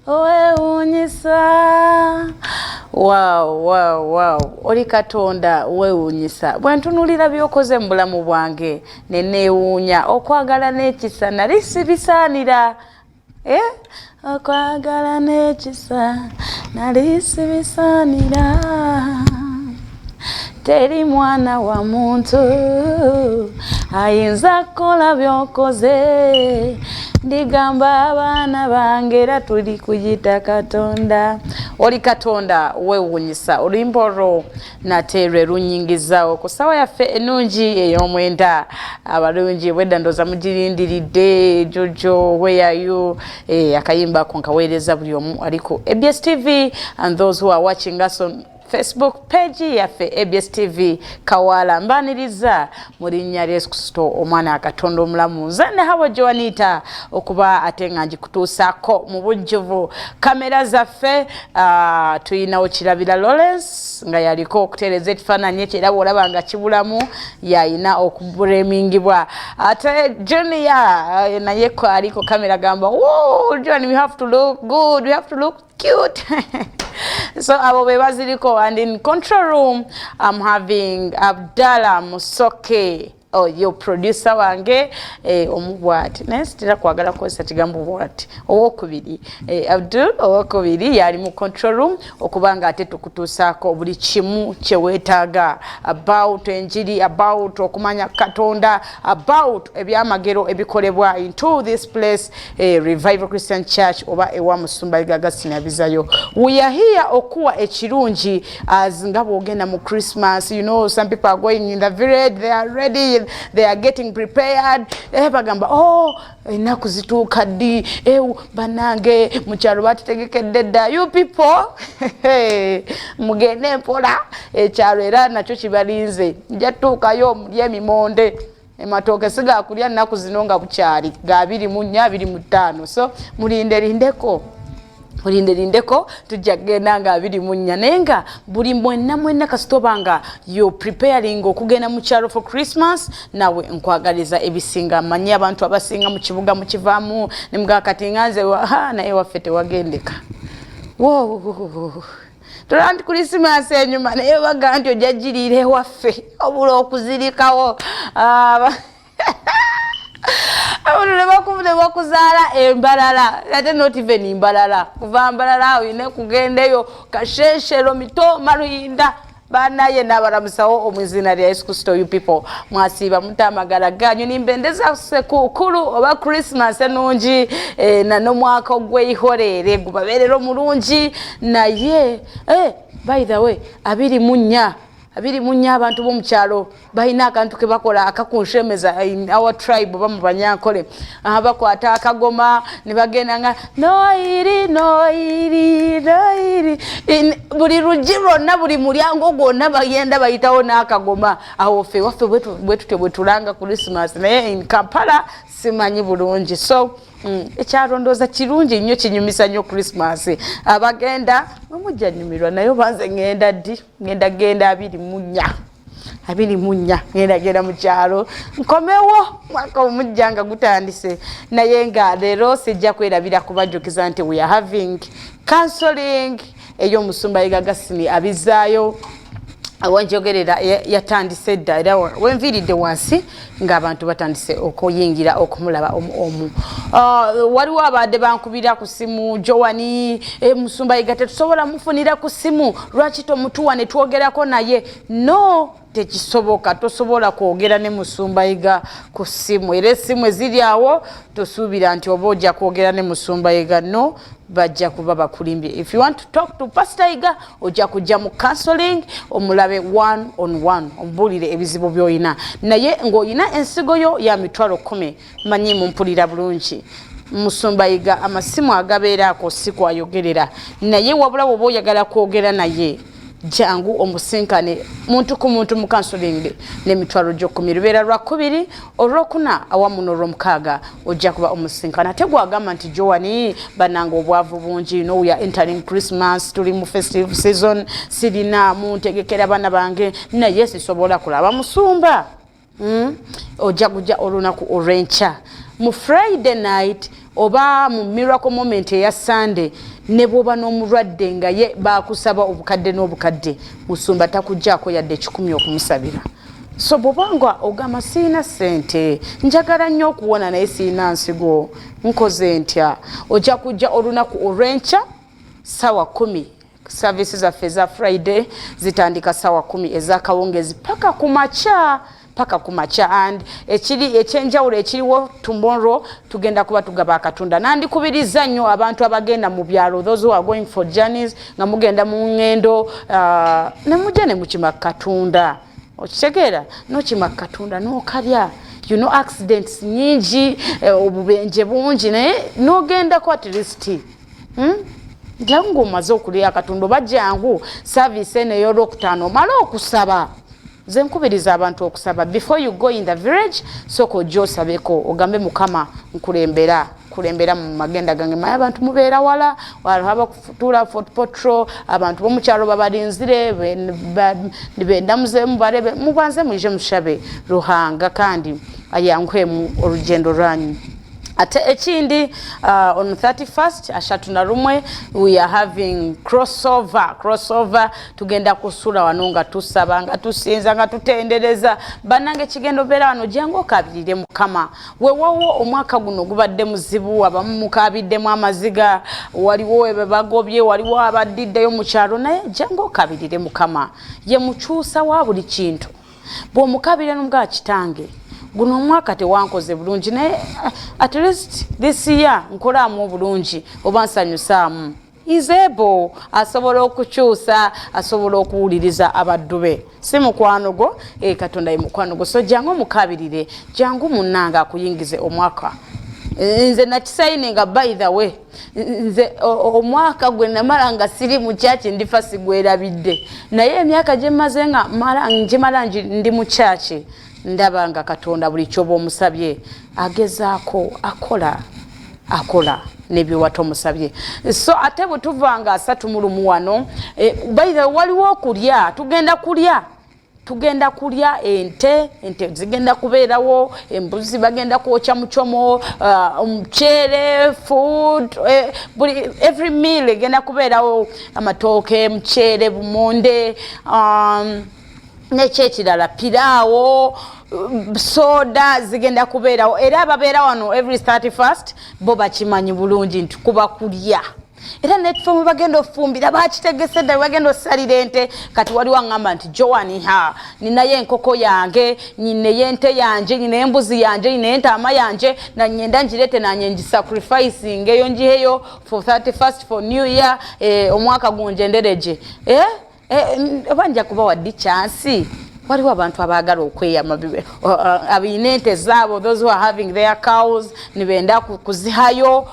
owewunyisa. Wow. Oli Katonda owewunyisa. Bwentunulira byokoze mu bulamu bwange ne neewuunya okwagala n'ekisa nali sibisaanira. Okwagala n'ekisa nali sibisaanira. Teri mwana wa muntu ayinza kukola byokoze. Ndigamba abaana bange era tuli kuyita Katonda. Oli Katonda owewunyisa. Oluyimba olwo nateerwe lunyingizawo ku ssaawa yaffe ennungi ey'omwenda. Abalungi bwedda ndooza mugirindiridde. Jojo where are you? Akayimba ako nkaweereza buli omu aliko ABS TV and those who are watching us on Facebook page yaffe ABS TV Kawala mbaniriza mu linnya lya Yesu Kristo omwana Katonda omulamu. Nze ne Hawa Joanita okuba ate nga ngikutuusaako mu bujjuvu. Kamera zaffe tuyinawo Kirabira Lawrence nga yaliko okuteereza ekifaananyi ekiraba olaba nga kibulamu yayina okubulemingibwa. Ate Junior naye ko aliko kamera gamba, "Whoa, John, we have to look good, we have to look cute." So abo bebaziriko, and in control room I'm having Abdallah Musoke. Oh, your producer wange omubwati nesitira kwagala kwesa kigambo bwati owokubiri Abdul owokubiri yali mu control room okubanga ate tukutuusaako buli kimu kyewetaaga about enjiri, about okumanya Katonda, about ebyamagero ebikolebwa into this place, Revival Christian Church oba ewa Musumba Gagasina bizayo. We are here okuwa ekirungi as nga bwogenda mu Christmas. You know, some people are going in the village, they are ready, they are getting prepared. Bagamba, oh, enaku zituuka ddi, banange mu kyalo batitegekedde dda. You people mugende mpola, ekyalo era nakyo kibalinze. Nja tuukayo mulye emimonde. Ematooke siga kulya nnaku zino nga bukyali ga 24 25. So mulindeko tujja kugenda nga 24 nenga buli mwenna kasitobanga you preparing okugenda mu kyalo for Christmas. Nawe nkwagaliza ebisinga manyi abantu abasinga mu kibuga mu kivaamu ne mga kati nganze naye waffe tewagendeka. Tulandi Christmas enyuma naye baga nti ojagirire waffe obula okuzirikawo. Abulule bakuzaala embalala, ate not even imbalala. Kuva mbalala oyine kugendeyo kasheshero mito maruyinda. Banaye nabaramusawo omuzina lya Yesu Kristo. You people mwasiba mutamagala ganyu nimbendeza sekukulu oba Christmas enungi na no mwaka ogweyihorere gubaberero mulungi naye by the way abiri munya abantu bomu kyalo bayina akantu ke bakola akakunshemeza in our tribe bamu banyankole bakwata akagoma ne bagenda nga noiri buli rujiro na buli mulyango gwonna bayenda bayitawo n'akagoma awo fe waffe bwe tulanga Christmas naye in Kampala simanyi bulungi. So ekyalondooza kirungi nnyo kinyumisa nnyo Christmas. Abagenda mujjanyumirwa nayo banze ngenda genda 24 ngenda mu kyalo nkomewo mwaka omujjanga gutandise naye nga leero sijja kwerabira kubajjukiza nti we are having counseling ey'omusumba Gagasini abizaayo awanjogerera yatandise dda era wenviridde wansi ng'abantu batandise okuyingira okumulaba omu. Waliwo abadde bankubira ku simu Joani Musumba tetusobola mufunira ku simu lwaki tomutuwa ne twogerako naye. No, tekisoboka, tosobola kwogera ne Musumba ku simu. Era essimu eziri awo tosuubira nti oba ojja kwogera ne Musumba no, bajja kuba bakulimbye. If you want to talk to Pastor Iga ojja kujja mu counseling omulabe 1-on-1 ombulire ebizibu by'oyina naye ng'oyina ensigo yo ya mitwalo 10 manyi mumpulira bulungi. Musumba Iga amasimu agabeerako si kwayogerera naye wabula bw'oba oyagala kwogera naye jangu omusinkane muntu ku muntu mu counseling ne mitwalo gyo 10 lubeera lwa 2 olwokuna awamu n'olwomukaaga ojja kuba omusinkana. Tegwagamba nti Joani bananga obwavu bungi, no, we are entering Christmas, tuli mu festive season, sirina muntegekera bana bange naye sisobola kulaba Musumba. Ojja kujja olunaku olw'enkya mu Friday night oba mu miracle moment ya Sunday ne bwoba n'omulwadde nga ye bakusaba obukadde n'obukadde musumba takujjaako yadde 10 okumusabira. So bobanga ogama sina sente njagala nnyo okuwona naye sina nsigo nkoze ntya ojja kujja olunaku olwenca sawa 10 services zaffe za Friday zitandika sawa 10 ezakawongezi paka kumacha and ekiri ekyenjawulo ekiriwo tomorrow tugenda kuba tugaba Katonda nandikubiriza nnyo abantu abagenda mu byalo those who are going for journeys nga mugenda mu ngendo ne mujene mu kima Katonda okitegeera n'okima Katonda n'okalya you know accidents nyingi obubenje bungi naye n'ogenda ko at least jangu omaze okulya Katonda bajjangu service eno ey'olwokutaano omala okusaba nze nkubiriza abantu okusaba before you go in the village soko ojja osabeko ogambe Mukama kulembera mu magenda gange maye abantu mubeera wala waliwo kufutura Fort Patrol abantu bomukyalo babalinzire benda muzemu barebe mubanze mwije mushabe Ruhanga kandi ayankwemu olugendo lwanyu. Ate ekindi on 31st ashatuna rumwe we are having crossover tugenda kusula wano nga tusaba nga tusinza nga tutendereza banange kigendo bera wano jango kabirire Mukama wewawo omwaka guno gubadde muzibu abamu mukabiddemu amaziga waliwo ebagobye waliwo abadiddeyo mu kyalo naye jango kabirire Mukama ye mukyusa wa buli kintu bwo mukabire n'umuga kitange guno mwaka tewankoze bulungi naye at least this year nkolamu bulungi oba nsanyusaamu is able asobola okukyusa asobola okuwuliriza abaddu si mukwano go Katonda ye mukwano go so jangu mukabirire jangu munnanga akuyingize omwaka nze nakisayininga by the way nze omwaka gwe namala nga siri mu church ndifa sigwerabidde naye emyaka gye maze nga mala ndi mu church ndabanga Katonda buli kyobo omusabye agezaako akola nebyo watomusabye so ate butuvanga 3 wano by the waliwo okulya tugenda kulya ente zigenda kubeerawo embuzi bagenda kwokya muchomo omuchere food every meal egenda kubeerawo amatooke mchere bumonde nekirala piraawo soda zigenda kubeerawo era ababeera wano every 31st bo bakimanyi bulungi nti kuba kulya era netfomu bagenda ofumbira bakitegese bagenda osalira ente kati wali wangamba nti Joani ninaye enkoko yange nyine yente yanje nyine embuzi yanje nyine entaama yanje na nyenda njirete na nyenji sacrificing eyo njiheyo for 31st for new year omwaka gunjendereje banja kuba waddi chance waliwo abantu abagala okweyama abinente zaabo those who are having their cows nibenda kuzihayo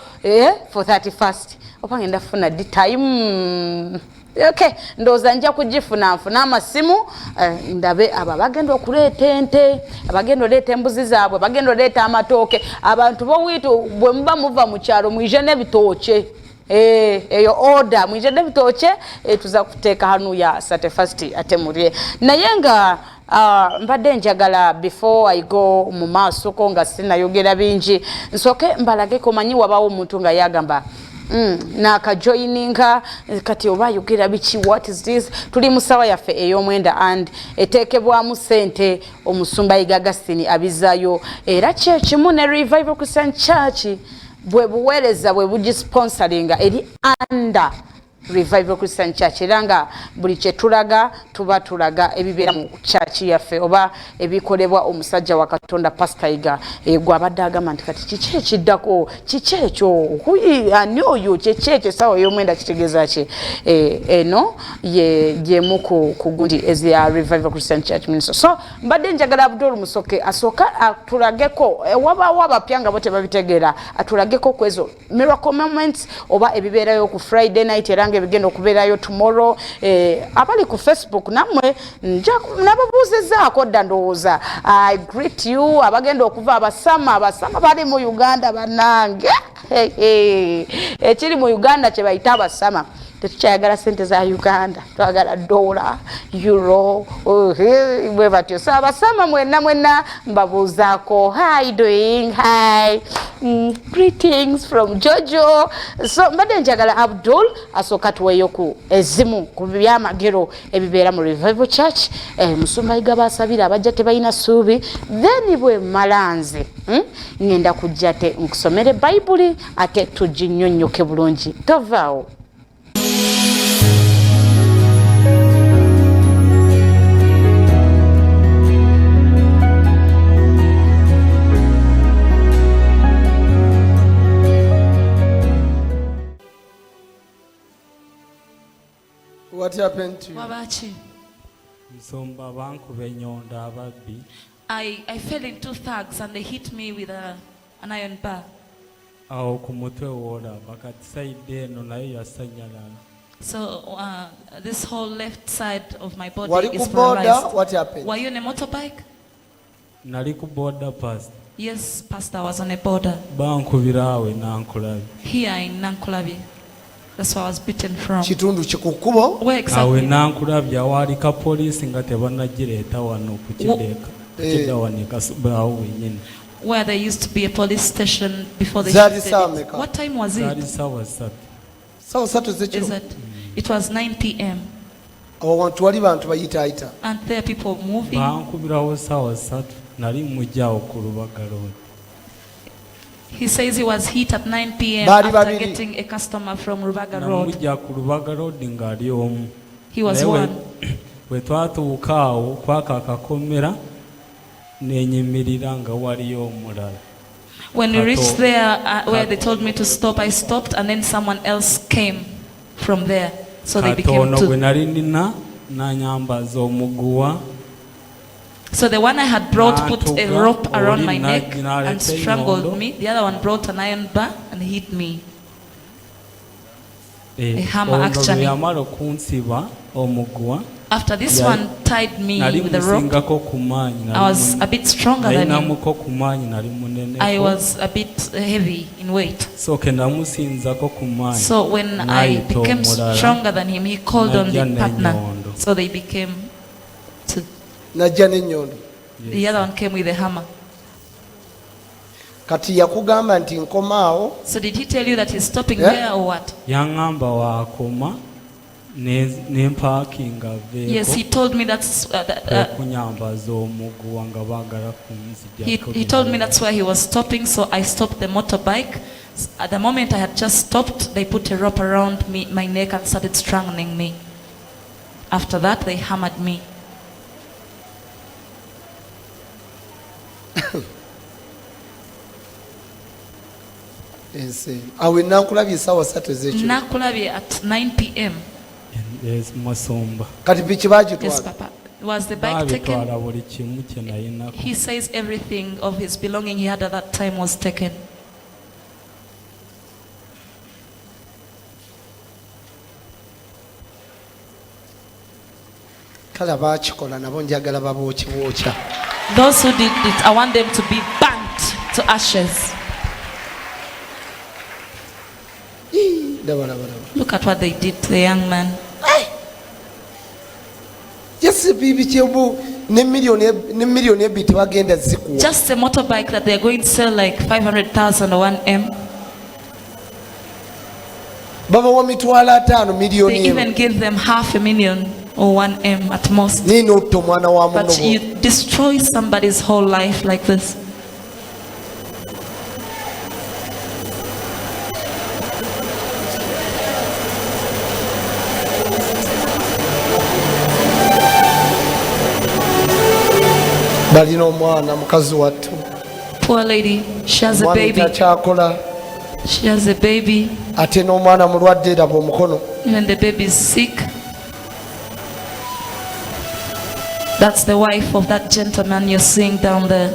for 31st opange ndafuna di time okay ndoza nja kugifuna nfuna amasimu ndabe abagenda okuleeta ente abagenda oleeta embuzi zaabwe bagenda oleeta amatooke abantu bo witu bwe muba muva mu kyalo mwije n'ebitooke eyo order mwije n'ebitooke tuza kuteeka hanu ya 31st ate mulye naye nga mbadde njagala before I go mu maaso ko nga sinayogera bingi nsoke mbalageko manyi wabawo omuntu nga yagamba nakajoininga kati oba yogera biki what is this tuli musawa yaffe ey'omwenda and eteekebwamu sente omusumba Augustine abizayo era kyekimu ne Revival Christian Church bwe buweereza bwe bugisponsoringa eri under Revival Christian Church eranga buli kyetulaga tuba tulaga ebibeera mu church yaffe oba ebikolebwa omusajja wa Katonda Pastor Iga gwa abadde agamba nti kati kiki ekiddako kiki ekyo ani oyo kiki ekyo sawa ey'omwenda kitegeeza ki eno ye muku kugundi ezya Revival Christian Church Ministry so mbadde njagala Abdul Musoke asooka atulageko waba abapya nga bo tebabitegeera atulageko ku ezo miracle moments oba ebibeerayo ku Friday night era ebigenda okubeerayo tomorrow abali ku Facebook namwe nababuuzizaako dda ndowooza I greet you abagenda okuva abasama bali mu Uganda banange ekiri mu Uganda kye bayita abasama tetukyayagala sente za Uganda, twagala dola, euro, bwe batyo. So abasama mwenna mbabuuzaako, hi doing, hi, greetings from Jojo. So mbadde njagala Abdul asooka tuweeyo ku ezimu ku byamagero ebibeera mu Revival Church. Musumba yiga baasabira abajja tebalina ssuubi, then bwe malanze ngenda kujja te nkusomere Bayibuli ate tuginnyonnyoke bulungi. Tovaawo. What happened to you? Wabachi. Nsomba bankube nyonda ababbi. I fell in two thugs and they hit me with an iron bar. Awo ku mutwe woolaba kati sayidi eno nayo yasanyalala. So this whole left side of my body Wali is ku border? paralyzed. What happened? Were you on a motorbike? Nali ku border pass. Yes, Pastor, I was on a border. Bankubira awe Nankulabi. Here in Nankulabi. That's where I was beaten from. Kitundu kikukubo? Where Awe exactly? Nankulabi awaali ka poliisi nga tebannagireeta wano kukidawanika bawo wenyini. Where there used to be a police station before they Zari shifted saa it. meka? What time was Zaali it? ssaawa ssatu. Sawa satu Is zekiro. it? It was 9 p.m. Awo wantu wali bantu bayitaayita. and there are people moving. Bankubirawo ssaawa ssatu nali mujjaawo ku Lubaga Road. He says he was hit at 9 p.m. Bali after babiri. getting a customer from Rubaga Road. Namujja ku Lubaga Road ng'ali omu. He was Naye one. bwe twatuuka awo kwaka akakomera n'enyimirira nga waliyo omulala. When we reached there where they told me to stop, I stopped and then someone else came from there. So they became Katono bwe two. nali nina n'anyambaza omuguwa. So the one I had brought put a Natuga, rope around my oli neck n'aleta and strangled enyondo. me. The other one brought an iron bar and hit me. A hammer Ono actually. bwe yamala okunsiba omuguwa After this Yeah. one tied me nali with a rope, musingako ku maanyi. I was a bit stronger than him. Nalinamuko ku maanyi nali muneneko. I was a bit heavy in weight. So ke namusinzako ku maanyi. So when I N'ayita became omulala. stronger than him, he called on the Najja partner. n'ennyondo. So they became two. Najja n'ennyondo. The other one came with a hammer. Kati yakugamba nti nkomaawo. So did he tell you that he's stopping Yeah. there or what? Yaŋŋamba waakoma ne mpaakinga Yes, he veeko told me that's okunyambaza omuguwa nga baagala kunzijjako. he told me that's where he was stopping. So I stopped the motorbike. At the moment I had just stopped, they put a rope around me, my neck, and started strangling me. After that, they hammered me. Ensi. Awe Nankulabye essaawa ssatu ez'ekiro. Nakulabi at 9 p.m. Yes, Masomba. Kati biki Yes, baagitwala? Papa. Was the bike taken? Baabitwala buli kimu kye nayinako. He says everything of his belonging he had at that time was taken. Kale abaakikola nabo njagala babookibwokya. Those who did it, I want them to be burnt to ashes. Laba laba laba. Look at what they did to the young man. Yes, bibi kyebu ne miliyoni ebbiri tebagenda zikuwa. Just a motorbike that they're going to sell like 500,000 or 1M. Babawa mitwalo 5 miliyoni They even emu. give them 500,000 or 1M at most. Nina otta omwana wa But munobo. you destroy somebody's whole life like this. Balina omwana mukazi wattu. Poor lady, she has a Omwana baby. takyakola. She has a baby. Ate n'omwana mulwadde laba omukono. Even the baby is sick. That's the wife of that gentleman you're seeing down there.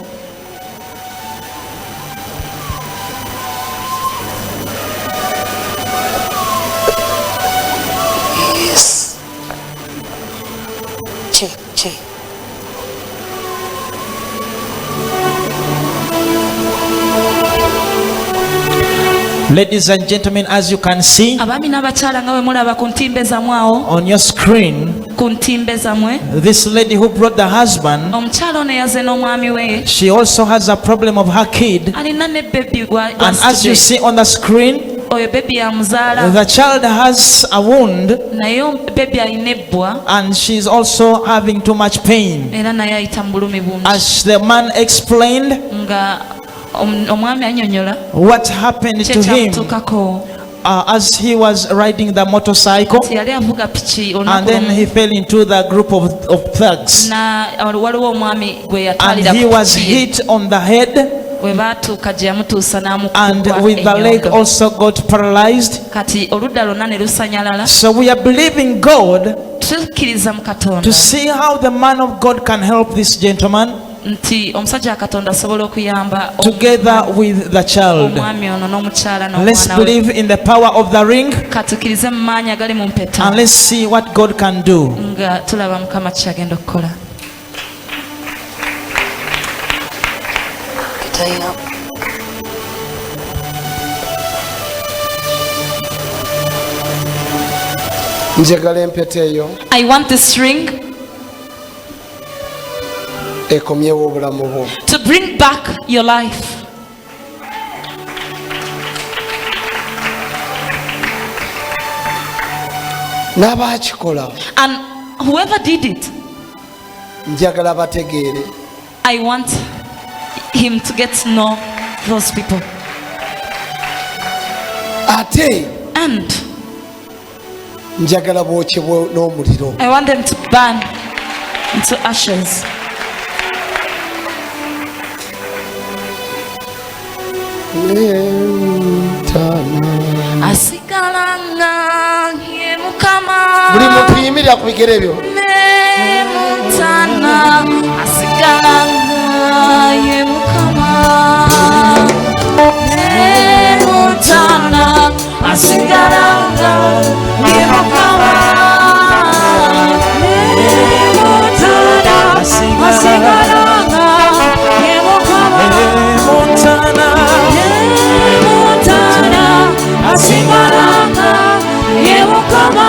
Yes. Che. Ladies and gentlemen, as you can see Abami n'abakyala nga bwe mulaba ku ntimbe zammwe awo. on your screen, Ku ntimbe zammwe. this lady who brought the husband, Omukyala ono yazze n'omwami we. she also has a problem of her kid. Alina ne bebi And as you see on the screen, oyo bebi yamuzaala. the child has a wound Naye bebi alina ebbwa. and she's also having too much pain. Era naye ayita mu bulumi bungi. As the man explained Nga omwami annyonnyola. what happened to him Kyekyamutuukako. as he was riding the motorcycle, Yali avuga piki and olunaku then lumu. he fell into the group of thugs, Waliwo omwami gwe and yatwalira he ku was piki ye. hit on the head, Bwe baatuuka gye yamutuusa and n'amukubwa with the leg ennyondo. also got paralyzed. Kati oludda lwonna ne lusanyalala. So we are believing God Tukkiriza mu Katonda to see how the man of God can help this gentleman nti omusajja wa Katonda asobola okuyamba together with the child. omwami ono n'omukyala Let's n'omwana we. believe in the power of the ring, Katukkirize mu maanyi agali mu mpeta and let's see what God can do. nga tulaba Mukama kyagenda okukola. njagala empeta eyo I want this ring ekomyewo obulamu bwo. to bring back your life. n'abaakikola And whoever did it, njagala bategeere I want him to get to know those people. ate And njagala bwokyebwe n'omuliro. I want them to burn into ashes. Asigalanga ye Mukama. buli muntu yimirira ku bigere byo. Mutana asigalanga ye Mukama. Mutana asigalanga ye Mukama. Mutana asigalanga ye Mukama. Mutana asigalanga ye Mukama.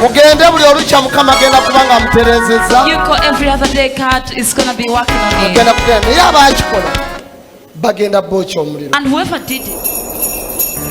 mugende buli olukya mukama agenda kubanga muterezeza. You go every other day, God is going to be working on you. agenda kugenda naye abaakikola bagenda bookya omuliro. And whoever did it,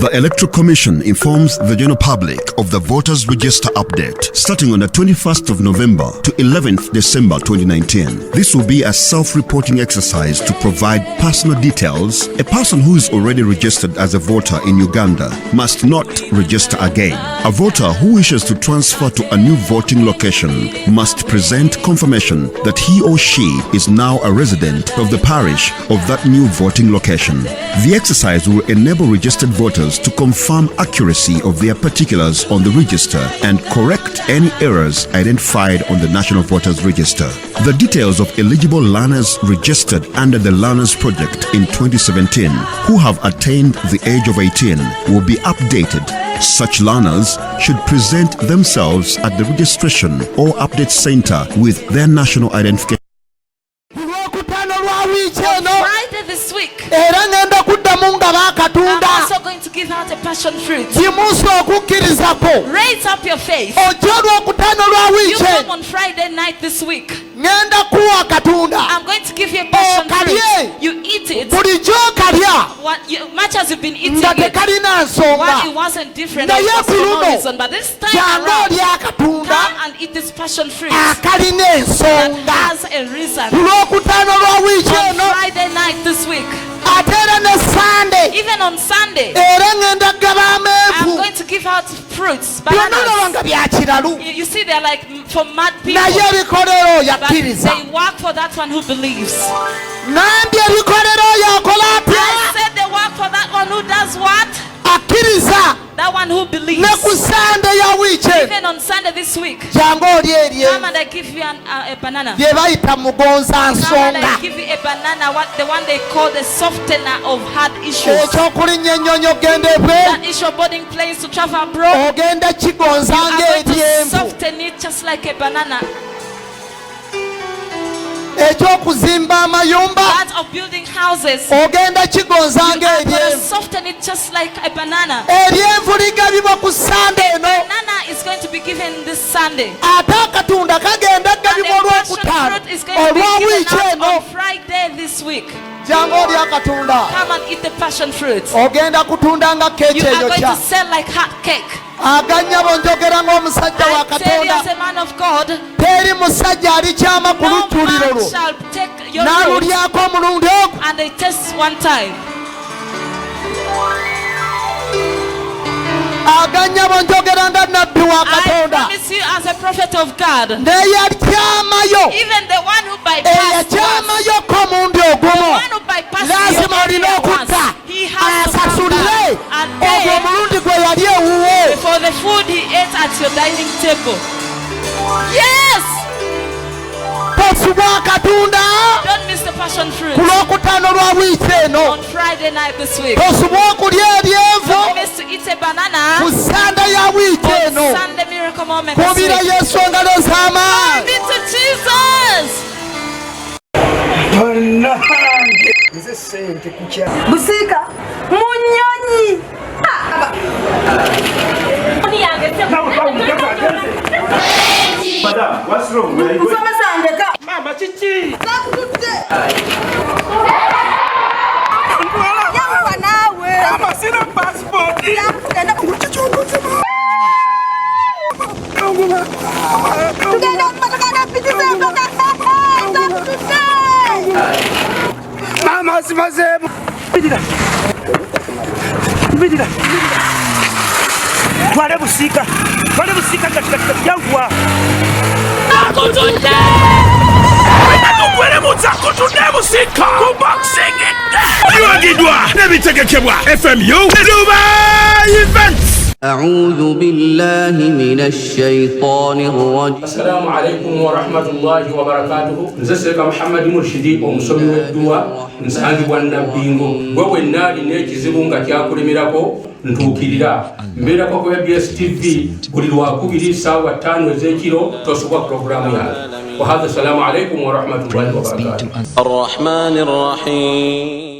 The Electoral Commission informs the general public of the voters register update starting on the 21st of November to 11th December 2019. This will be a self-reporting exercise to provide personal details. A person who is already registered as a voter in Uganda must not register again. A voter who wishes to transfer to a new voting location must present confirmation that he or she is now a resident of the parish of that new voting location. The exercise will enable registered voters to confirm accuracy of their particulars on the register and correct any errors identified on the National Voters Register. The details of eligible learners registered under the Learners Project in 2017 who have attained the age of 18 will be updated. Such learners should present themselves at the registration or update center with their national identification. Friday this week, I'm also going to give out a passion fruit. Raise up your faith. You come on Friday night this week. I'm going to give you a passion fruit. You eat it. Much as you've been eating it, it wasn't different. It was for no reason. But this time around, come and eat this passion fruit. That has a reason. On Friday night this week. Even on Sunday, I'm going to give out fruits, bananas. You see, they're like for mad people, but they work for that one who believes. I said they work for that one who does what? That one who believes. Even on Sunday this week, come and I give you a banana. Come and I give you a banana, the one they call the softener of hard issues. That issue of boarding planes to travel abroad, you are going to soften it just like a banana. That of building houses, you are going to soften it just like a banana. A banana is going to be given this Sunday. And the passion fruit is going to be given out on Friday this week. Come and eat the passion fruit. You are going to sell like hot cake. I tell you as a man of God, no man shall take your fruit and they taste one time. I promise you as a prophet of God, even the one who bypasses he has to come back and pay for the food he ate at your dining table. Yes! Don't miss the passion fruit on Friday night this week. Don't miss to eat a banana on Sunday Miracle Moment this week. Glory be to Jesus! Busika munyonyi. Madam, what's wrong? Mama chichi. Mama sina passport. Mama simazebu. Bidira. Twale busika katika jangwa. KATONDA. Tukwere muzako tunebusika. Kuboxing it. Yuagidwa nebitegekebwa FMU Dubai Events. أعوذ بالله من الشيطان الرجيم. السلام عليكم ورحمة الله وبركاته. نزسك محمد مرشدي ومسوي ودوا نسانgi bwana bingo wewe nali nekizibunga kyakulimirako ntukirira mbera ko EBS TV buli lwakubiri sawa 5 ezekiro tosuka programu ya wa hadha. Assalamu alaikum wa rahmatullahi wa barakatuh. Ar-Rahmanir Rahim.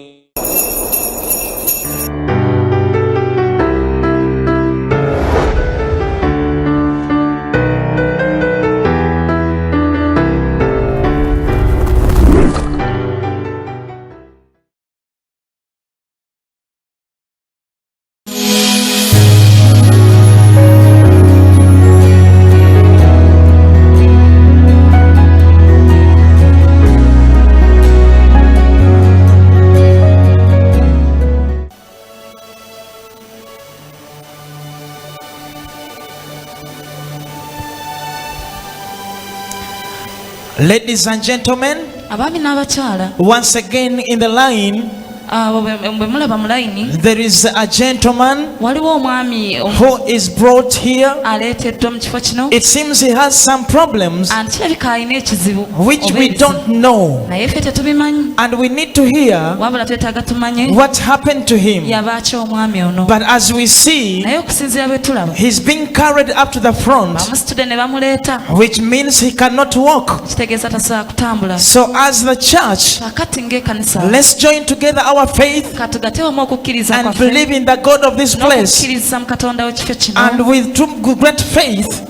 Ladies and gentlemen, abaami n'abakyala, once again in the line, bwe mulaba mu layini, there is a gentleman waliwo omwami who is brought here. aleeteddwa mu kifo kino. It seems he has some problems Kirabika alina ekizibu which we don't know, naye ffe tetubimanyi, and we need to hear wabula twetaaga tumanye what happened to him. yabaaki omwami ono. But as we see, Naye okusinziira bwe tulaba, he's being carried up to the front, bamusitudde ne bamuleeta, which means he cannot walk. kitegeeza tasobola kutambula. So as the church, Kakati ng'ekkanisa, let's join together our faith katugate wamu okukkiriza and kwaffe believe in the God of this place. n'okukkiriza mu Katonda w'ekifo kino. And with true great faith,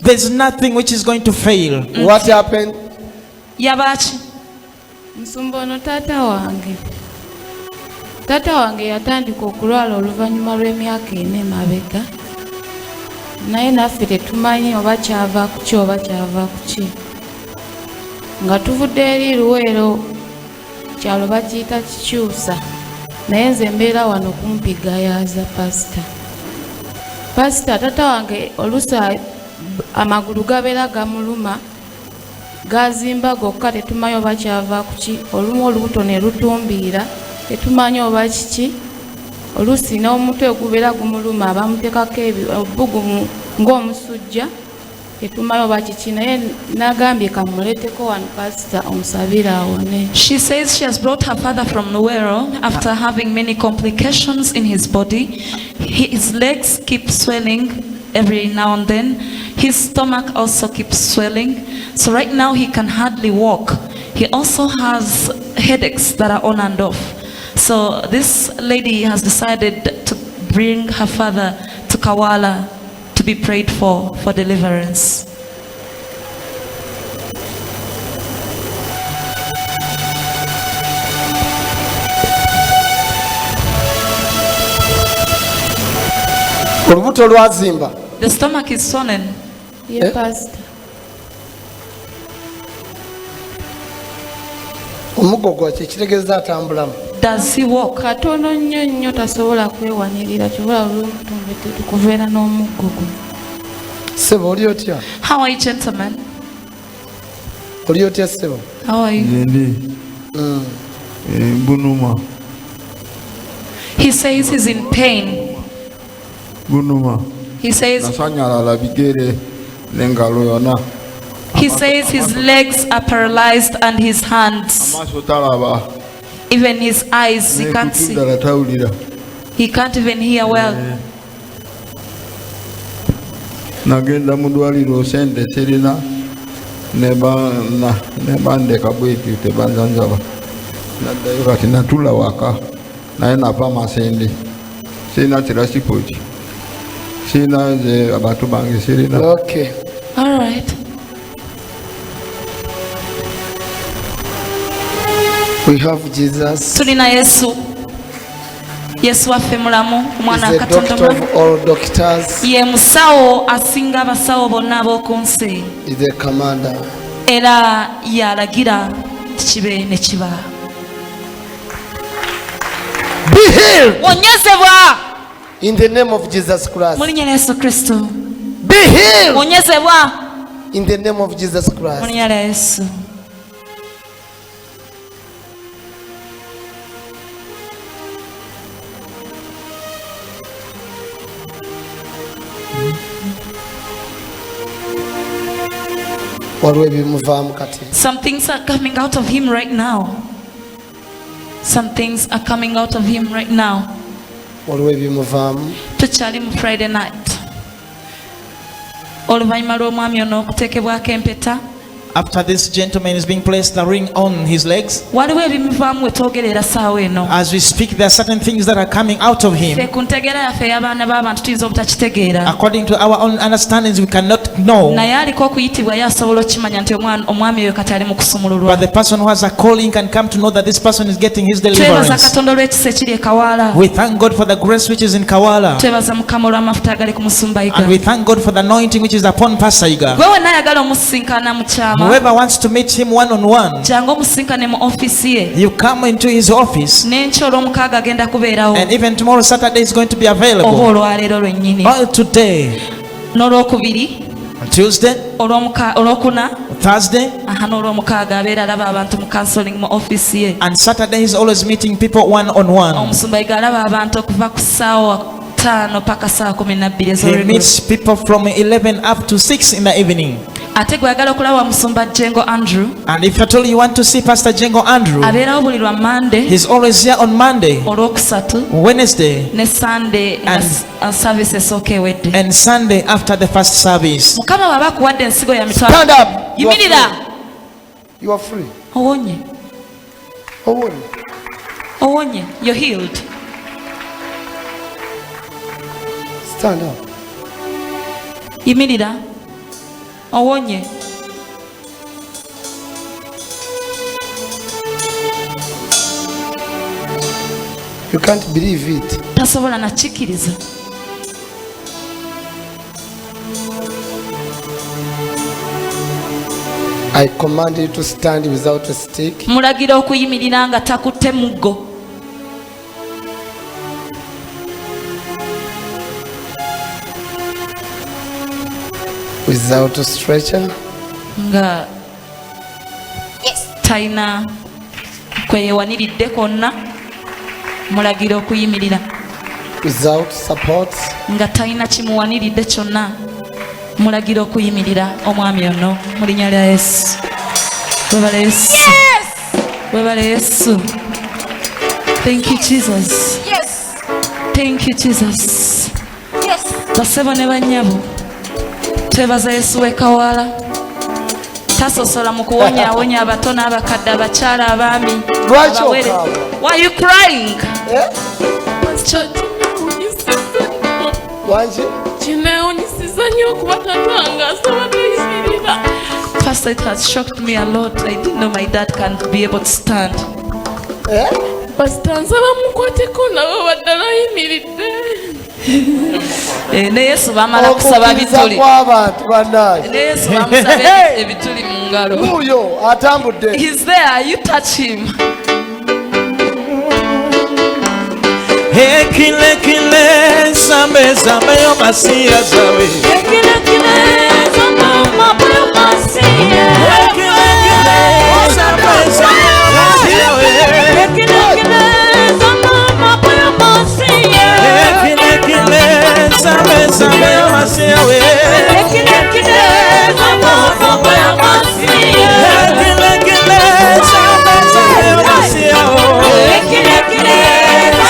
there's nothing which is going to fail. What happened? Yabaaki? Nsumba ono taata wange yatandika okulwala oluvannyuma lw'emyaka 4 mabega, naye naffe tetumanyi oba kyava ku ki oba kyava ku ki. Nga tuvudde eri Luweero, kyalo bakiyita Kikyusa, naye nze mbeera wano kumpi Gayaaza pasita. Taata wange oluusi amagulu gabeera gamuluma, gazimba gokka tetumanyi oba kyava ku ki. Olumu olubuto ne lutumbiira, tetumanyi oba kiki. Oluusi n'omutwe gubeera gumuluma, abamuteekako ebbugumu ng'omusujja, tetumanyi oba kiki. Naye nagambye kamuleeteko wano pasita omusabire awone. She says she has brought her father from Luweero after having many complications in his body. His legs keep swelling every now and then. His stomach also keeps swelling. So right now he can hardly walk. He also has headaches that are on and off. So this lady has decided to bring her father to Kawala to be prayed for deliverance. Olubuto lwazimba. The stomach is swollen. Ye pastor. Omugogo kitegeeza atambulamu. Does he walk? Katono nnyo tasobola kwewanirira, kyobola olw'omutumbe tetukubeera n'omugogo. Sebo oli otya? How are you, gentlemen? Oli otya sebo? How are you? Bunuma. He says he's in pain. Bunuma. He says nasanyalala bigere n'engalo yonna. He says his legs are paralyzed and his hands. Amaaso talaba. Even his eyes, he can't see. He can't even hear well. Nagenda mu ddwaliro sente sirina ne bandeka bwetyo tebanzanzaba. Naddayo kati natula waka naye napa amasende. Sirina tirasipoti. Sirina ze abantu bange sirina. Okay. All right. We have Jesus. Tulina Yesu. Yesu waffe mulamu, omwana wa Katonda mulamu. Ye musawo asinga abasawo bonna ab'oku nsi. Is the commander. Era yalagira kibe ne kiba. Be healed. Wonyezebwa. In the name of Jesus Christ. Mu linnya lya Yesu Kristo. Be healed. Wonyezebwa. In the name of Jesus Christ. Mu linnya lya Yesu. Some things are coming out of him right now. Some things are coming out of him right now. Tukyali mu Friday night. Oluvannyuma lw'omwami ono okuteekebwako empeta. After this gentleman is being placed the ring on his legs, as we speak, there are certain things that are coming out of him. According to our own understandings, we cannot know. But the person who has a calling can come to know that this person is getting his deliverance. We thank God for the grace which is in Kawala. And we thank God for the anointing which is upon Pastor Iga. Whoever wants to meet him one-on-one, you come into his office, and even tomorrow Saturday is going to be available. All today. On Tuesday, Thursday, and Saturday he's always meeting people one-on-one. He meets people from 11 up to 6 in the evening. And if at all you want to see Pastor Jengo Andrew, he's always here on Monday, Wednesday, and Sunday after the first service. Stand up. You are free. You're healed. Stand up. Yimirira. Owonye. You can't believe it. Tasobola na chikiriza. I command you to stand without a stick. Mulagira okuyimirira nga takutte muggo. Without a stretcher. Nga taina kweyewaniridde konna. Mulagira okuyimirira. Without support. Nga taina kimuwaniridde kyonna. Mulagira okuyimirira omwami ono mu linnya lya Yesu. Webale Yesu. Webale Yesu. Thank you Jesus. Yes. Thank you Jesus. Yes. Basebo ne bannyabo. Twebaza Yesu wekawala. Tasosola mu kuwonyaawonya abato n'abakadde abakyala abaami. Why are you crying? Pastor, it has shocked me a lot. I didn't know my dad can't be able to stand. Ne Yesu bamala kusaba bituli. Ne Yesu bamusaba ebituli mu ngalo. Uyo atambudde. He's there, you touch him. Ekile kile zambe zambe yo masiya zawe. Ekile kile zambe yo masiya. Ekile kile zambe zambe yo masiya we. Ekile kile zambe yo masiya. Ekile kile zambe zambe yo masiya we. Ekile kile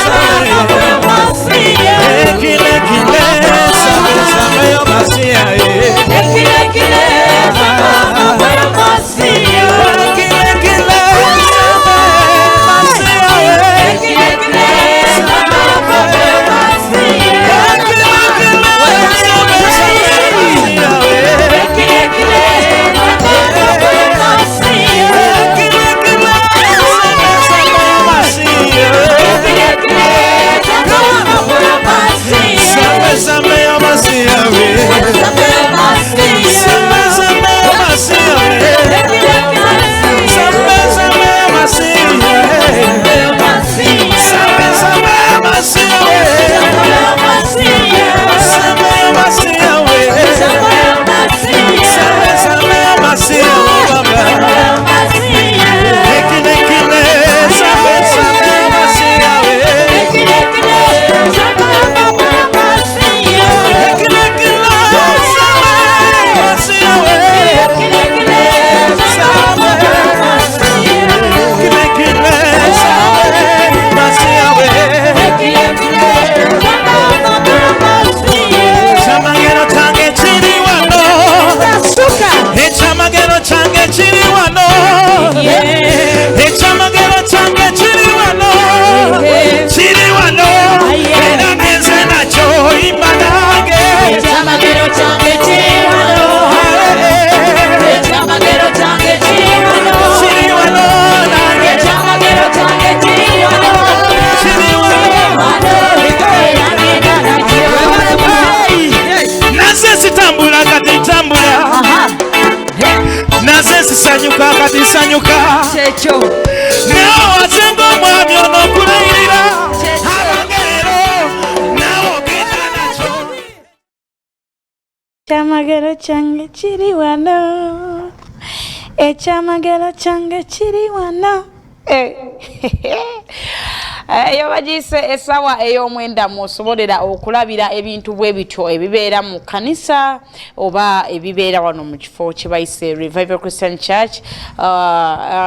zambe yo masiya. Ekile kile zambe zambe yo masiya we. Ekile kile Ekile kile ekyamagero kyange kiri wano ekyamagero kyange kiri wano eyo bagiyise essaawa ey'omwenda musobolera okulabira ebintu bwe bityo ebibeera mu kanisa oba ebibeera wano mu kifo kye bayise Revival Christian Church.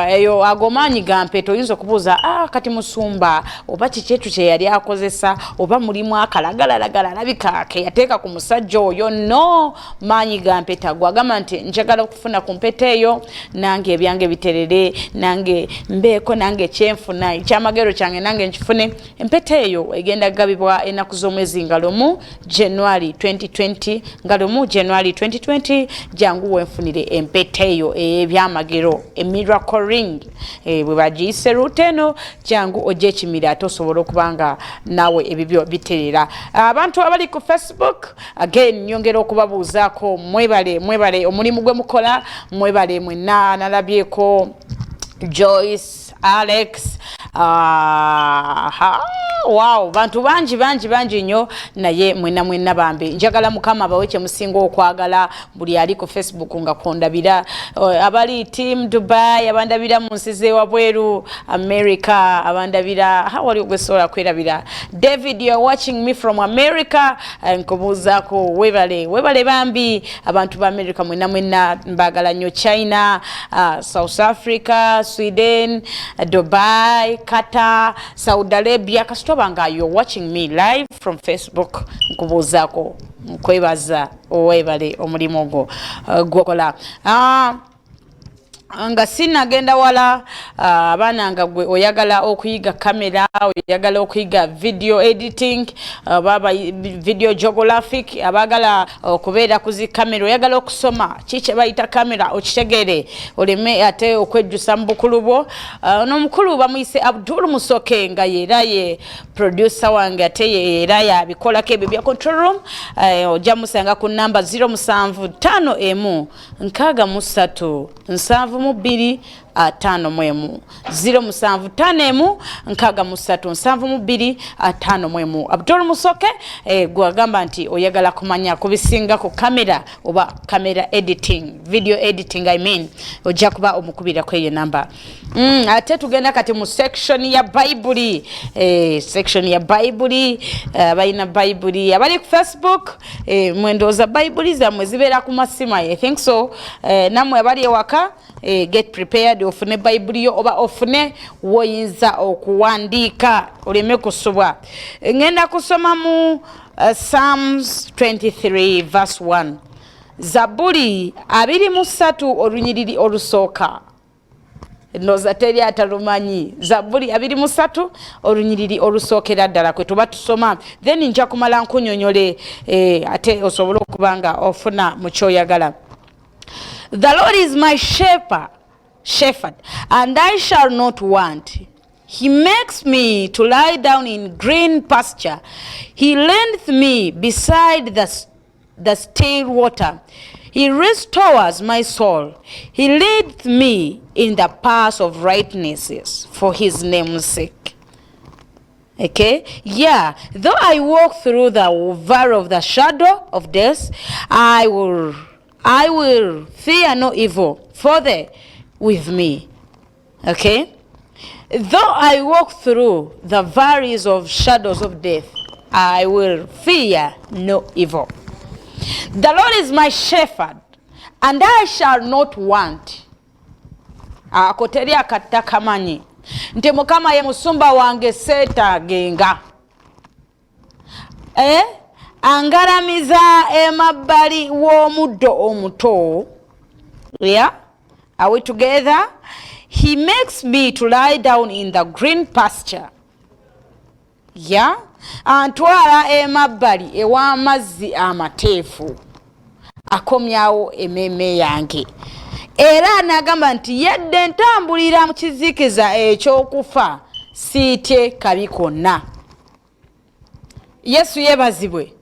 Eyo agomaanyi gampeto oyinza okubuuza kati musumba oba kikyetu kye yali akozesa oba mulimu akalagalalagala alabika ke yateeka ku musajja oyo. No, maanyi gampeta gwagamba nti njagala okufuna ku mpeta eyo nange ebyange biterere nange mbeeko nange kyenfuna ekyamagero kyange nange nchifune. Empeta eyo egenda gabibwa ennaku z'omwezi nga lumu January 2020 nga lumu January 2020 jangu wenfunire empeta eyo ebyamagero miracle ring bwe bagiyise ruteno jangu ojje kimira tosobola okubanga nawe ebibyo biterera. Abantu abali ku Facebook again nyongera okubabuuzaako mwebale omulimu gwe mukola mwebale mwenna nalabyeko Joyce, Alex, wow, bantu banji nnyo naye mwena bambi njagala mukama bawe kye musinga okwagala buli ali ku Facebook nga kondabira abali team Dubai abandabira mu nsi z'ewabweru America abandabira wali ogwesobola kwerabira David, you are watching me from America nkubuuzaako webale bambi abantu ba America mwena mbagala nnyo China, South Africa, Sweden, Dubai, Qatar, Saudi Arabia kasitobanga you're watching me live from Facebook nkubuuzaako nkwebaza owebale omulimu gwo gwokola. Nga sinagenda wala abaana nga gwe oyagala okuyiga kamera oyagala okuyiga video editing baba video geographic abagala okubeera kuzi kamera oyagala okusoma kiche bayita kamera okitegere oleme ate okwejjusa mbukulu bwo n'omukulu bamuyise Abdul Musoke nga yeraye producer wange ate yeraye bikolako ebyo bya control room ojja musanga ku namba 075 6 3 7 5 mwemu 075 6 3 mwemu. Abdul Musoke gwagamba nti oyagala kumanya kubisinga ku kamera oba kamera editing video editing I mean ojja kuba omukubira kweyo namba. Ate tugenda kati mu section ya Bible section ya Bible bayina Bible abali ku Facebook mwendoza Bible zamwe zibeera ku masima I think so namwe abali ewaka get prepared ofune Bible yo oba ofune woyinza okuwandiika oleme kusubwa. Ngenda kusoma mu Psalms 23 verse 1 Zaburi 23 olunyiriri olusooka noza teri atalumanyi Zaburi 23 olunyiriri olusookera ddala kwe tuba tusoma then nja kumala nkunyonyole ate osobola okubanga ofuna mu kyoyagala. The Lord is my shepherd, and I shall not want. He makes me to lie down in green pasture. He leadeth me beside the still water. He restores my soul. He leadeth me in the paths of righteousness for his name's sake. Okay? Yeah. Though I walk through the valley of the shadow of death, I will fear no evil, for thou with me. Okay? Though I walk through the valleys of shadows of death, I will fear no evil. The Lord is my shepherd, and I shall not want. Akoteria katakamanyi. Nti mukama ye musumba wange seetaagenga. Angaramiza emabbali w'omuddo omuto. Yeah? Are we together? He makes me to lie down in the green pasture. Yeah? Antwala emabbali ew'amazzi amateefu. Akomyawo emmeeme yange. Era nagamba nti yedde ntambulira mu kizikiza ekyokufa siitye kabi konna. Yesu yeebazibwe.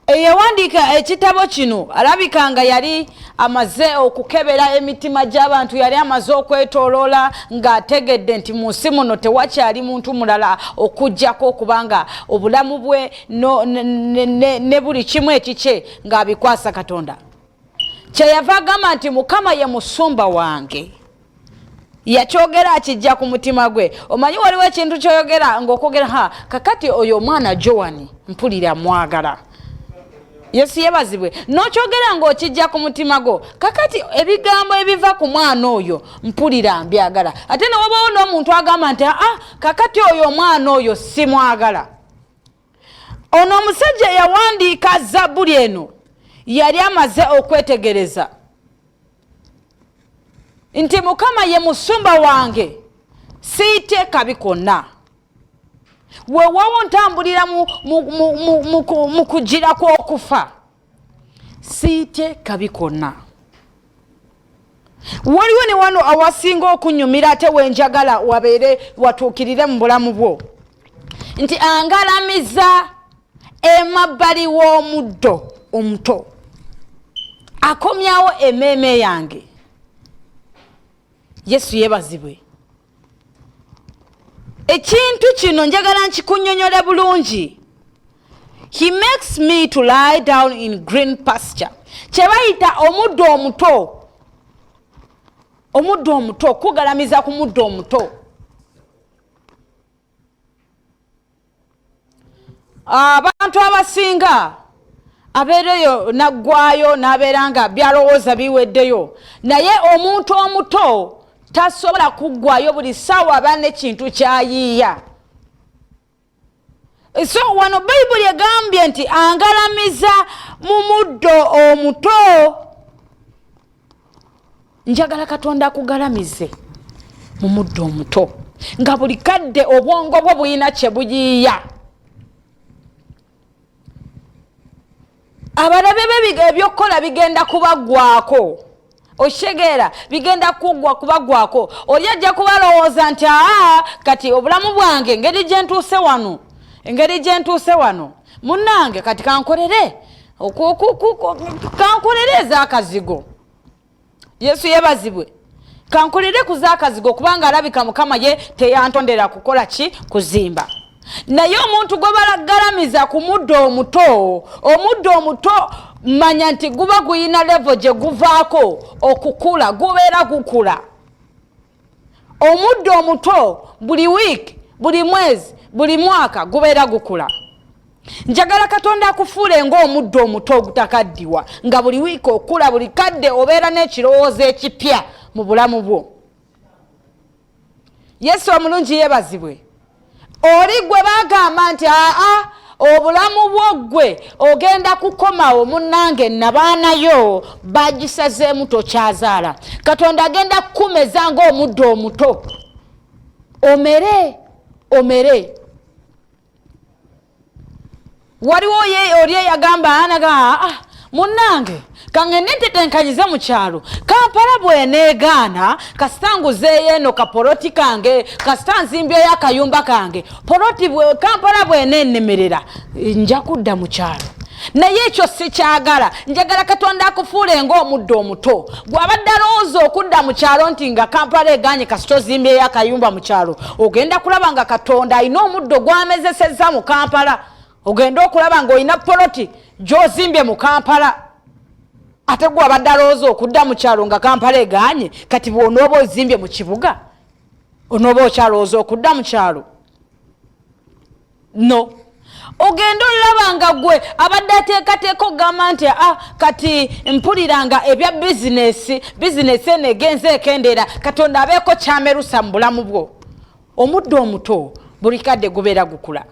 eyawandiika ekitabo kino alabikanga yali amaze okukebera emitima gy'abantu, yali amaze okwetooloola ng'ategedde nti mu nsi muno tewakyali muntu mulala okuggyako okubanga obulamu bwe ne buli kimu ekikye ng'abikwasa Katonda. Kyeyava agamba nti Mukama ye musumba wange. Yakyogera akijja ku mutima gwe. Omanyi waliwo ekintu kyoyogera ng'okwogera kakati oyo omwana Joani mpulira mwagala. Yesu yebazibwe. Nokyogera ng'okijja ku mutima gwo. Kakati ebigambo ebiva ku mwana oyo mpulira mbyagala. Ate ne wabawo n'omuntu agamba nti kakati oyo omwana oyo simwagala. Ono omusajja yawandiika Zabbuli eno yali amaze okwetegereza nti Mukama ye musumba wange, siite kabi konna. Weewawo ntambulira mu kugira kw'okufa, siite kabi konna. Waliwo ne wano awasinga okunyumira ate wenjagala wabeere watuukirire mu bulamu bwo, nti angalamiza emabbali w'omuddo omuto, akomyawo emmeeme yange. Yesu yebazibwe. Ekintu kino njagala nkikunnyonnyole bulungi. He makes me to lie down in green pasture. Kyebayita omuddo omuto. Omuddo omuto, kugalamiza ku muddo omuto. Abantu abasinga abeereyo naggwayo n'abeera nga byalowooza biweddeyo, naye omuntu omuto tasobola kuggwayo buli ssaawa aba n'ekintu kyayiiya. So wano Bayibuli egambye nti angalamiza mu muddo omuto. Njagala Katonda akugalamize mu muddo omuto nga buli kadde obwongo bwo buyina kye buyiiya. Abalabe ebyokukola bigenda kubaggwaako. Oshegeera bigenda kuggwa kubaggwaako. Oli ajja kubalowooza nti kati obulamu bwange engeri gye ntuuse wano munnange kati kankolere ez'akazigo. Yesu yebazibwe. Kankolere ku z'akazigo kubanga alabika Mukama ye teyantondera kukola ki? Kuzimba. Naye omuntu gwe balagalamiza ku muddo omuto, omuddo omuto manya nti guba guyina level gye guvaako okukula, gubeera gukula. Omuddo omuto buli wiiki, buli mwezi, buli mwaka gubeera gukula. Njagala Katonda akufuule ng'omuddo omuto ogutakaddiwa, nga buli wiiki okula, buli kadde obeera n'ekirowoozo ekipya mu bulamu bwo. Yesu omulungi yeebazibwe. Oli gwe bagamba nti obulamu bwo gwe ogenda kukomawo munnange nabaanayo bagisazeemu tokyazaala. Katonda agenda kukumeza ng'omuddo omuto. Omere. Waliwo oli eyagamba munnange kangende ntetenkanyize mu kyalo, Kampala bw'eneegaana kasita nguzeeyo eno kapoloti kange, kasita nzimbyeyo akayumba kange, Kampala bw'eneenemerera nja kudda mu kyalo. Naye ekyo sikyagala. Njagala Katonda akufuule ng'omuddo omuto. Gw'abadde alowooza okudda mu kyalo nti nga Kampala egaanye kasita ozimbyeyo akayumba mu kyalo, ogenda kulaba nga Katonda alina omuddo gw'amezesezza mu Kampala. Ogenda okulaba ng'olina poloti gy'ozimbye mu Kampala. Ate gw'abadde alowooza okudda mu kyalo nga Kampala egaanye, kati bw'onooba ozimbye mu kibuga onooba okyalowooza okudda mu kyalo? No. Ogenda olaba nga gwe abadde ateekateeka okugamba nti kati mpuliranga ebya bizinesi eno egenze ekendeera, Katonda abeeko kyamerusa mu bulamu bwo. Omuddo omuto buli kadde gubeera gukula.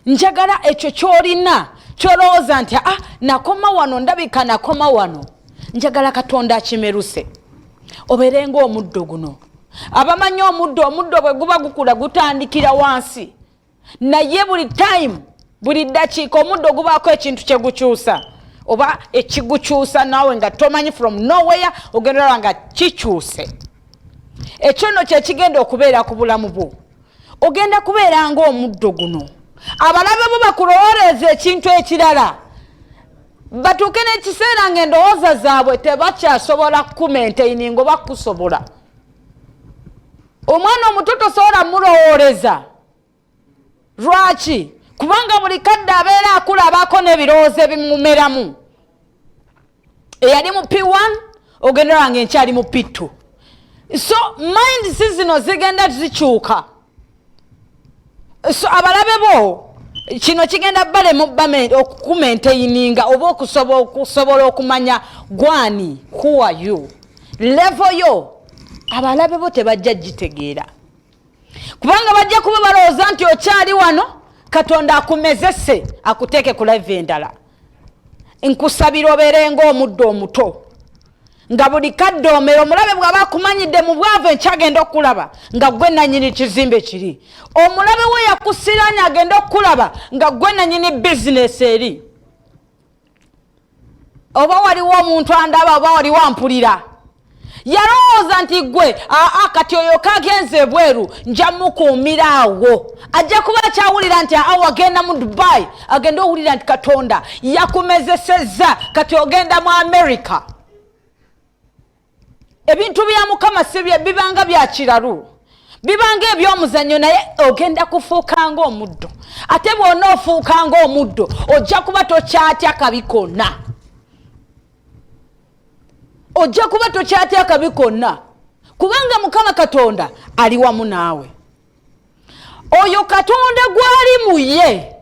Njagala ekyo ky'olina kyolowooza nti nakoma wano, ndabika nakoma wano. Njagala Katonda akimeruse. Obeere ng'omuddo guno. Abamanyi omuddo bwe guba gukula gutandikira wansi. Naye buli time, buli ddakiika omuddo gubaako ekintu kye gukyusa. Oba ekigukyusa naawe nga tomanyi from nowhere ogenda olaba nga kikyuse. Ekyo nno kye kigenda okubeera ku bulamu bwo. Ogenda kubeera ng'omuddo guno. abalabe bo bakulowooleza ekintu ekirala batuuke n'ekiseera ng'endowooza zaabwe tebakyasobola kukumentaininga oba kukusobola. Omwana omuto tosobola mulowooleza. Lwaki? Kubanga buli kadde abeera akulabaako n'ebirowoozo ebimumeramu. Eyali mu P1 ogenda wange nkyali mu P2. So mind zino zigenda zikyuka. So abalabe bo kino kigenda bale mu okukumentaininga oba okusobola okumanya gwani, who are you, level yo. Abalabe bo tebajja gitegeera. Kubanga bajja kuba balowooza nti okyali wano Katonda akumezese akuteeke ku live endala. Nkusabira obeere ng'omuddo omuto. Nga buli kadde omera omulabe bw'aba akumanyidde mu bwavu enkyagenda okulaba nga gwe nannyini kizimbe kiri. Omulabe we yakusiranya agenda okulaba nga gwe nannyini bizinesi eri. Oba waliwo omuntu andaba oba waliwo ampulira. Yalowooza nti gwe kati oyo kagenze ebweru nja mukuumira awo. Ajja kuba kyawulira nti wagenda mu Dubai agenda owulira nti Katonda yakumezesezza kati ogenda mu America. Ebintu bya Mukama sibye bibanga bya kiralu. Bibanga eby'omuzannyo naye ogenda kufuuka ng'omuddo. Ate bw'ona ofuuka ng'omuddo ojja kuba tokyatya kabi konna. Ojja kuba tokyatya kabi konna. Kubanga Mukama Katonda ali wamu naawe. Oyo Katonda gwali muye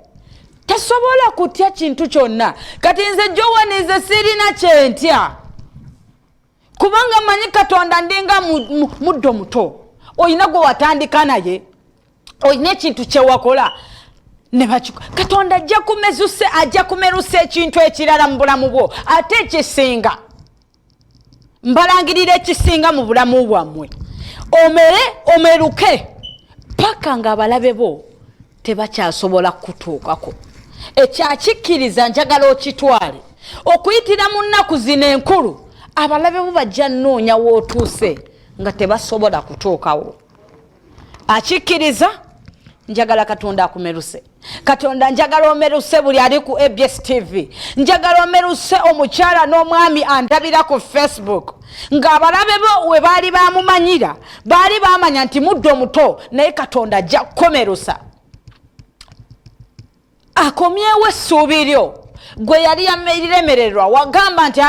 tasobola kutya kintu kyonna. Kati nze Joanize sirina kyentya. Kubanga manyi Katonda ndinga muddo muto. Oyina gwe watandika naye. Oyina ekintu kye wakola. Ne bakikola. Katonda ajja kumeruse ekintu ekirala mu bulamu bwo. Ate ekisinga. Mbalangirira ekisinga mu bulamu bwammwe. Omeruke. Paka nga abalabe bo tebakyasobola kutuukako. Ekyakikkiriza njagala okitwale. Okuyitira mu nnaku zino enkulu. Abalabe bo bajja nnoonya wootuuse nga tebasobola kutuukawo. Akikkiriza njagala Katonda akumeruse. Katonda njagala omeruse buli ali ku ABS TV. Njagala omeruse omukyala n'omwami andabira ku Facebook. Nga abalabe bo we baali bamumanyira baali bamanya nti muddo muto naye Katonda ajja kukomerusa. Akomyewo essuubi lyo. Gwe yali yameremererwa wagamba nti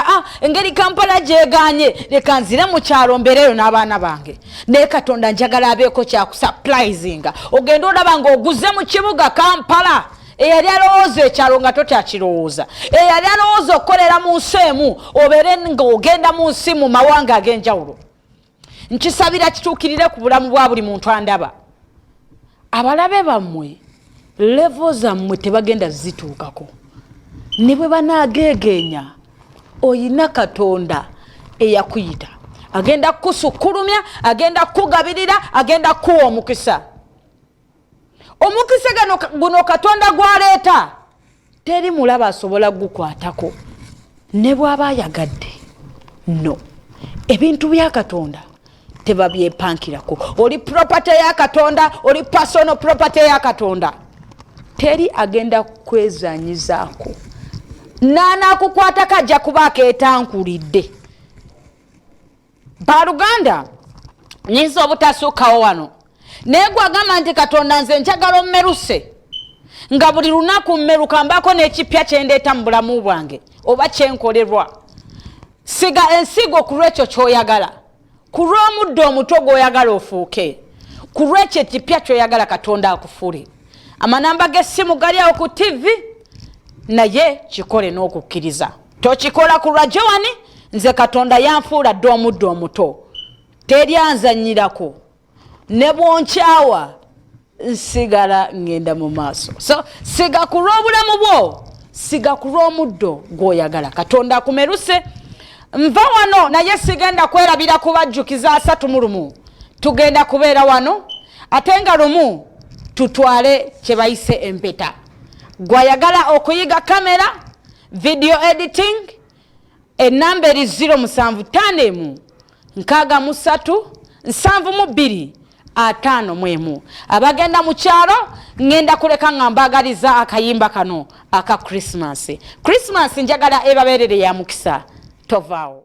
engeri Kampala gyeganye leka nzire mu kyalo mbereyo n'abaana bange. Naye Katonda njagala abeeko kyakusurprisinga. Ogenda olaba ng'oguze mu kibuga Kampala. Eyali alowooza ekyalo nga tokyakirowooza. Eyali alowooza okukolera mu nsi emu obeere ng'ogenda mu nsi mu mawanga ag'enjawulo. Nkisabira kituukirire ku bulamu bwa buli muntu andaba. Abalabe bammwe levo zammwe tebagenda zituukako. Ne bwe banaageegenya oyina Katonda eyakuyita. Agenda kukusukkulumya, agenda kukugabirira, agenda kuwa omukisa. Omukisa guno Katonda gwaleeta teri mulaba asobola gukwatako. Ne bw'aba ayagadde. No. Ebintu bya Katonda tebabyepankirako. Oli property ya Katonda, oli personal property ya Katonda. Teri agenda kwezanyizaako. Nana kukwata kajja kuba ketankulidde. Baluganda nyinza obutasuukawo wano. Naye gwagamba nti Katonda nze njagala ommeruse. Nga buli lunaku mmeruka mbako n'ekipya kyendeeta mu bulamu bwange oba kyenkolerwa. Siga ensigo ku lwekyo ky'oyagala. Ku lw'omuddo omuto gw'oyagala ofuuke. Ku lwekyo ekipya ky'oyagala Katonda akufule. Amanamba g'essimu gali awo ku TV. Naye kikole n'okukkiriza. Tokikola ku lwa Joani nze Katonda yanfuula dda omuddo omuto. Teryanzanyirako. Ne bwonkyawa nsigala ngenda mu maaso. So siga ku lw'obulamu bwo, siga ku lw'omuddo gw'oyagala. Katonda akumeruse. Nva wano naye sigenda kwerabira kubajjukiza 3 mu lumu. Tugenda kubeera wano ate nga lumu tutwale kye bayise empeta. Gwayagala okuyiga kamera, video editing, enamba eri 075 637 72 51 abagenda mu kyalo ngenda kuleka ngambagaliza akayimba kano aka Christmas njagala ebaberere ya mukisa tovaawo